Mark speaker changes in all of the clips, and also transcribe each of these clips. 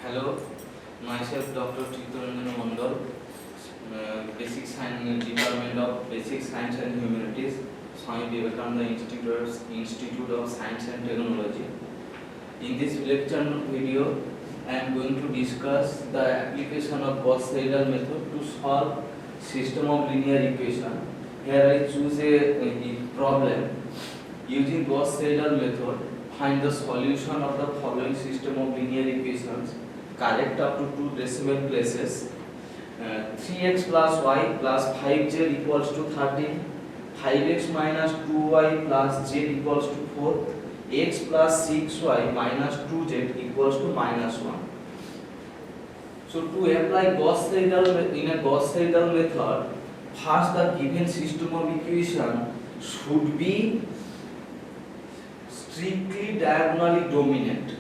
Speaker 1: Hello, myself Dr. Chittaranjan Mondal, Basic Science Department of Basic Science and Humanities, Swami Vivekananda Institute of Science and Technology. In this lecture video, I am going to discuss the application of Gauss-Seidel method to solve system of linear equation. Here I choose a problem. Using Gauss-Seidel method, find the solution of the following system of linear equations. Correct up to 2 decimal places. 3x plus y plus 5z equals to 13. 5x minus 2y plus z equals to 4. X plus 6y minus 2z equals to minus 1. So to apply Gauss-Seidel in a Gauss-Seidel method, first the given system of equation should be strictly diagonally dominant.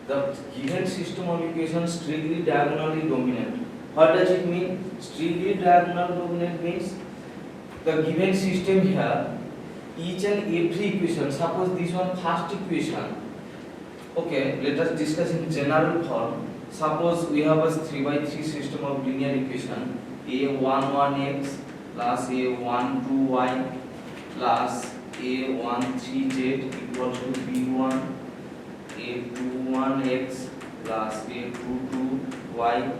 Speaker 1: The given system of equation strictly diagonally dominant. What does it mean? Strictly diagonal dominant means the given system here, each and every equation, suppose this one first equation, okay, let us discuss in general form. Suppose we have a 3x3 system of linear equation, a11x plus a12y plus a13z equals to b1, a21x plus a22y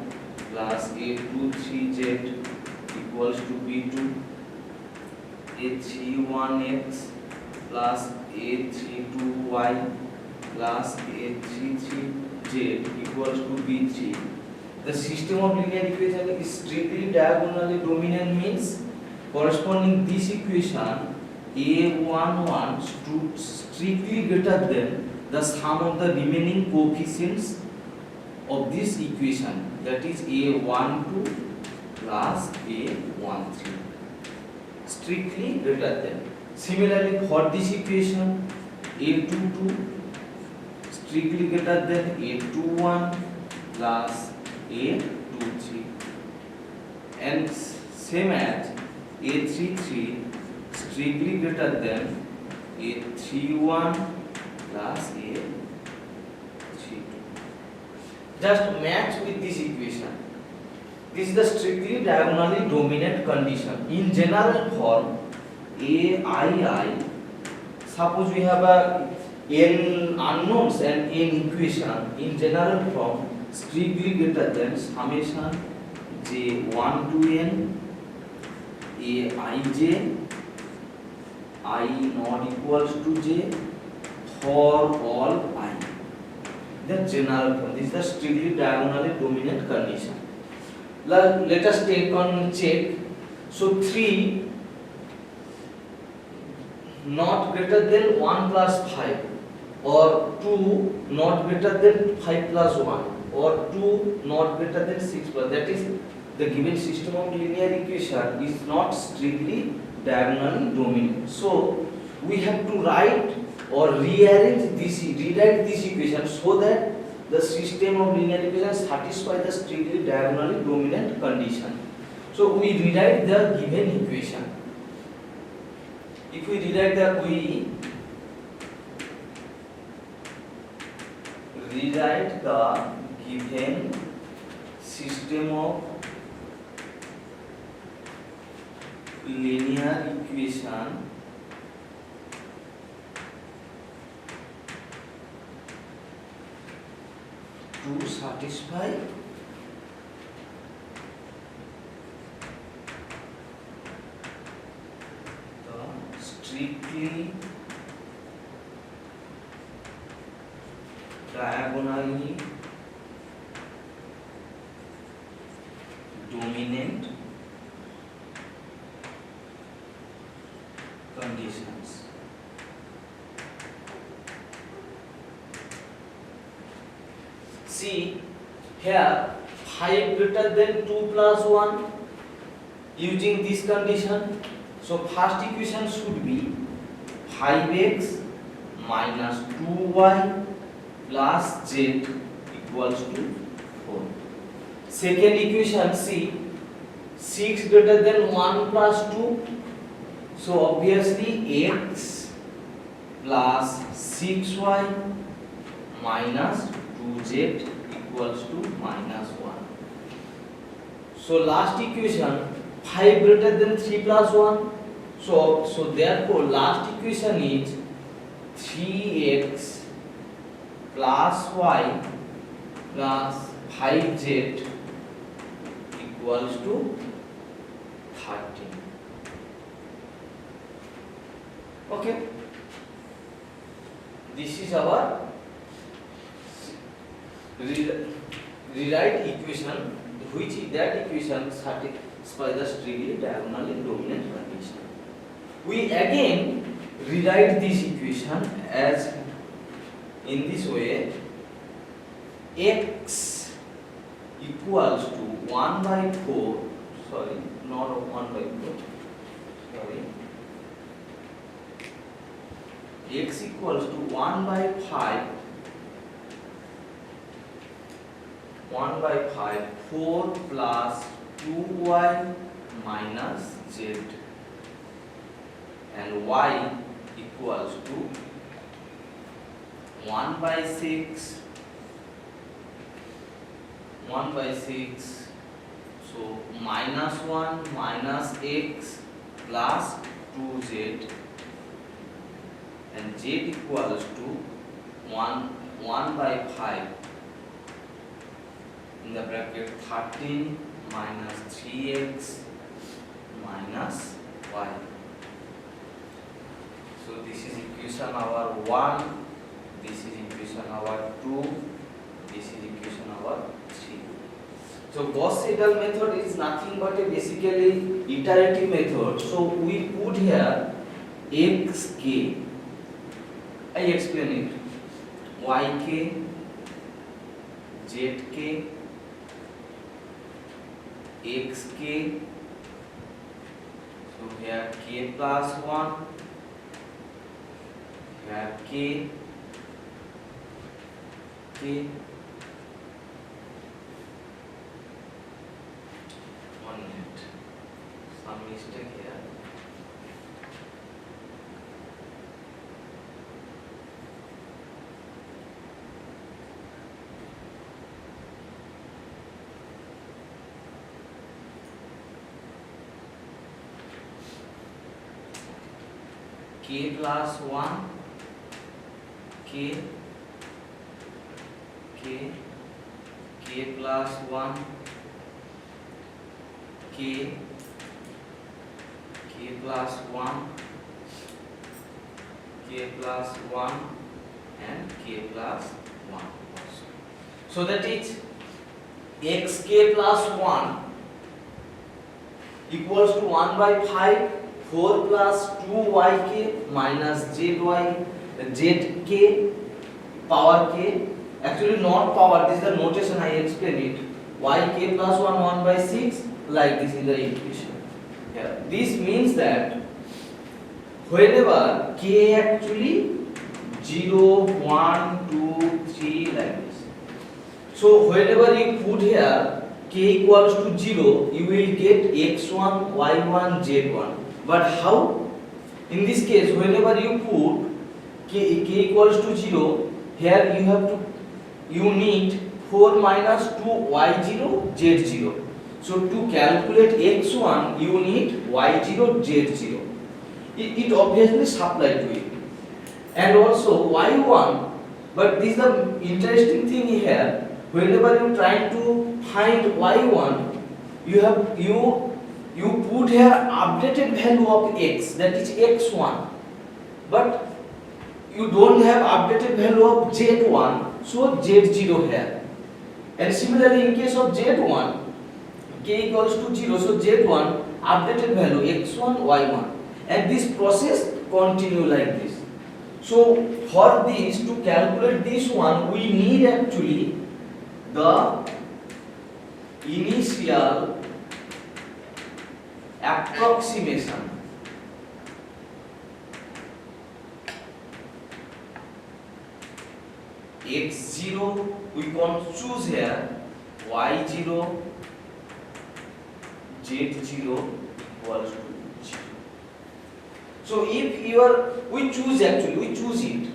Speaker 1: plus a23z equals to b2, a31x plus a32y plus a33z equals to b3. The system of linear equation is strictly diagonally dominant means corresponding this equation a11 to strictly greater than the sum of the remaining coefficients of this equation, that is a12 plus a13, strictly greater than. Similarly for this equation a22 strictly greater than a21 plus a23, and same as a33 strictly greater than a31 plus a32. Just match with this equation. This is the strictly diagonally dominant condition. In general form, aii, suppose we have a n unknowns and n equation, in general form strictly greater than summation j1 to n aij I not equals to j for all I. The general form. This is the strictly diagonally dominant condition. Let us take on check. So 3 not greater than 1 plus 5, or 2 not greater than 5 plus 1, or 2 not greater than 6 plus. That is, the given system of linear equation is not strictly diagonally dominant. So we have to write or rewrite this equation so that the system of linear equation satisfies the strictly diagonally dominant condition. So we rewrite the given equation. If we rewrite the given system of linear equation to satisfy the strictly diagonally dominant conditions. See here, 5 greater than 2 plus 1 using this condition. So first equation should be 5x minus 2y plus z equals to 4. Second equation, see, 6 greater than 1 plus 2. So obviously x plus 6y minus 2z equals to -1. So last equation 5 greater than 3 plus 1. So therefore last equation is 3x plus y plus 5z equals to 13. Okay, this is our rewrite equation, which is that equation satisfies the strictly diagonally dominant condition. We again rewrite this equation as in this way: x equals to 1 by 4, sorry, not 1 by 4, sorry, x equals to 1 by 5, 1 by 5, 4 plus 2y minus z, and y equals to 1 by 6, 1 by 6, so -1 minus x plus 2z, and z equals to 1 by 5 in the bracket 13 minus 3x minus y. So this is equation number 1, this is equation number 2, this is equation number 3. So Gauss-Seidel method is nothing but a basically iterative method. So we put here xk, I explain it, yk, zk, xk, so here k plus 1, here k, one minute, some mistake here. K plus 1, k plus 1, k plus 1, k plus 1, and k plus 1 also. So that is xk plus 1 equals to 1 by 5, 4 plus 2yk minus zk power k, actually not power, this is the notation, I explain it, yk plus 1 1 by 6, like this in the equation. Yeah. This means that whenever k actually 0, 1, 2, 3 like this, so whenever you put here k equals to 0, you will get x1, y1, z1. But how? In this case, whenever you put k equals to 0, here you need 4 minus 2 y0 z0. So to calculate x1, you need y0 z0. It obviously supplied to it, and also y1. But this is the interesting thing here. Whenever you try to find y1, you put here updated value of x, that is x1, but you don't have updated value of z1, so z0 here. And similarly in case of z1, k equals to 0, so z1 updated value x1, y1, and this process continue like this. So for this, to calculate this one, we need actually the initial approximation. x0 we can choose here, y0, z0 equals to 0. So if we choose it.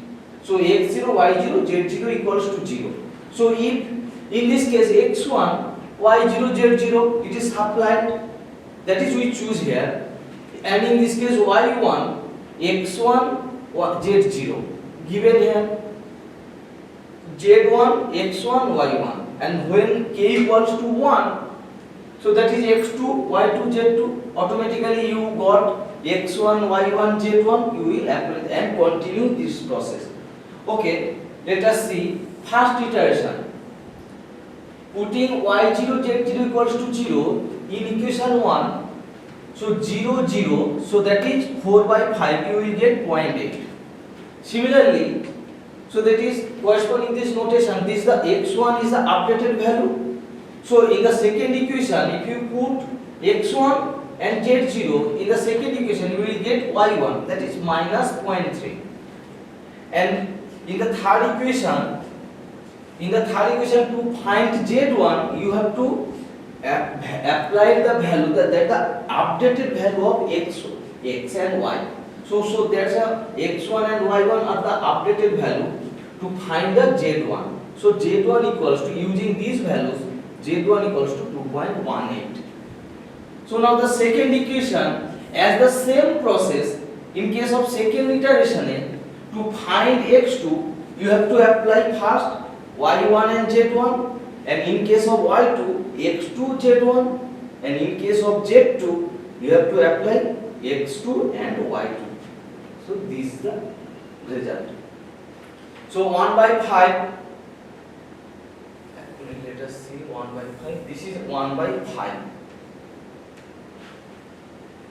Speaker 1: So x0, y0, z0 equals to 0. So if In this case x1, y0, z0, it is supplied, that is we choose here, and in this case y1, x1, z0 given here, z1, x1, y1, and when k equals to 1, so that is x2, y2, z2, automatically you got x1, y1, z1, you will apply and continue this process. Okay, let us see first iteration. Putting y0, z0 equals to 0 in equation 1, so 0, 0, so that is 4 by 5, you will get 0.8. Similarly, so that is corresponding this notation, this the x1 is the updated value. So in the second equation, if you put x1 and z0 in the second equation, you will get y1, that is minus 0.3. And in the third equation, to find z1, you have to apply the value, that the updated value of x and y. So there's a x1 and y1 are the updated value to find the z1. So z1 equals to, using these values, z1 equals to 2.18. So now the second equation, as the same process, in case of second iteration, to find x2, you have to apply first y1 and z1, and in case of y2, x2, z1, and in case of z2, you have to apply x2 and y2. So this is the result. So 1 by 5, let us see 1 by 5, this is 1 by 5.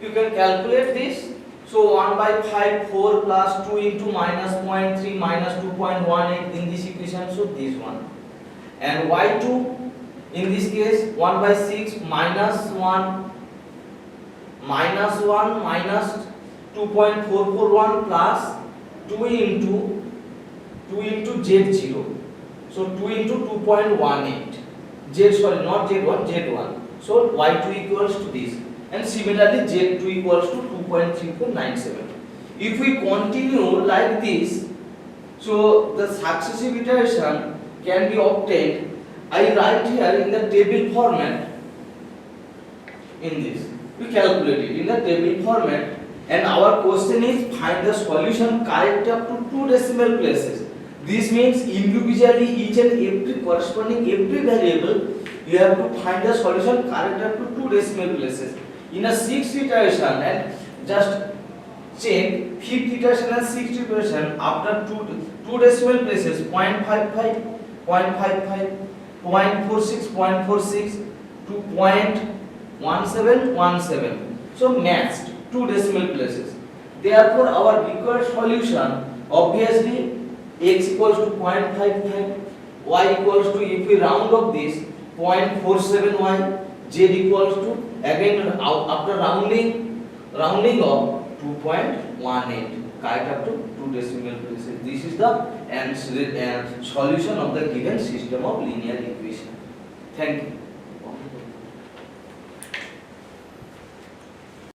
Speaker 1: You can calculate this. So 1 by 5, 4 plus 2 into minus 0.3 minus 2.18 in this equation, so this one. And y2, in this case 1 by 6 minus 1 minus 2.441 plus 2 into z0. So 2 into 2.18. Z1. So y2 equals to this. And similarly z2 equals to 2.3497. If we continue like this, so the successive iteration can be obtained. I write here in the table format, in this we calculate it in the table format, and our question is find the solution correct up to 2 decimal places. This means individually each and every corresponding every variable you have to find the solution correct up to 2 decimal places. In a 6th iteration, and just check 5th iteration and 6th iteration, after 2 decimal places, 0.55, 0.55, 0.46, 0.46 to 0.1717. So matched 2 decimal places. Therefore our required solution, obviously x equals to 0.55, y equals to, if we round up this, 0.47y, z equals to, again after rounding of 2.18, correct up to 2 decimal places. This is the answer, solution of the given system of linear equation. Thank you.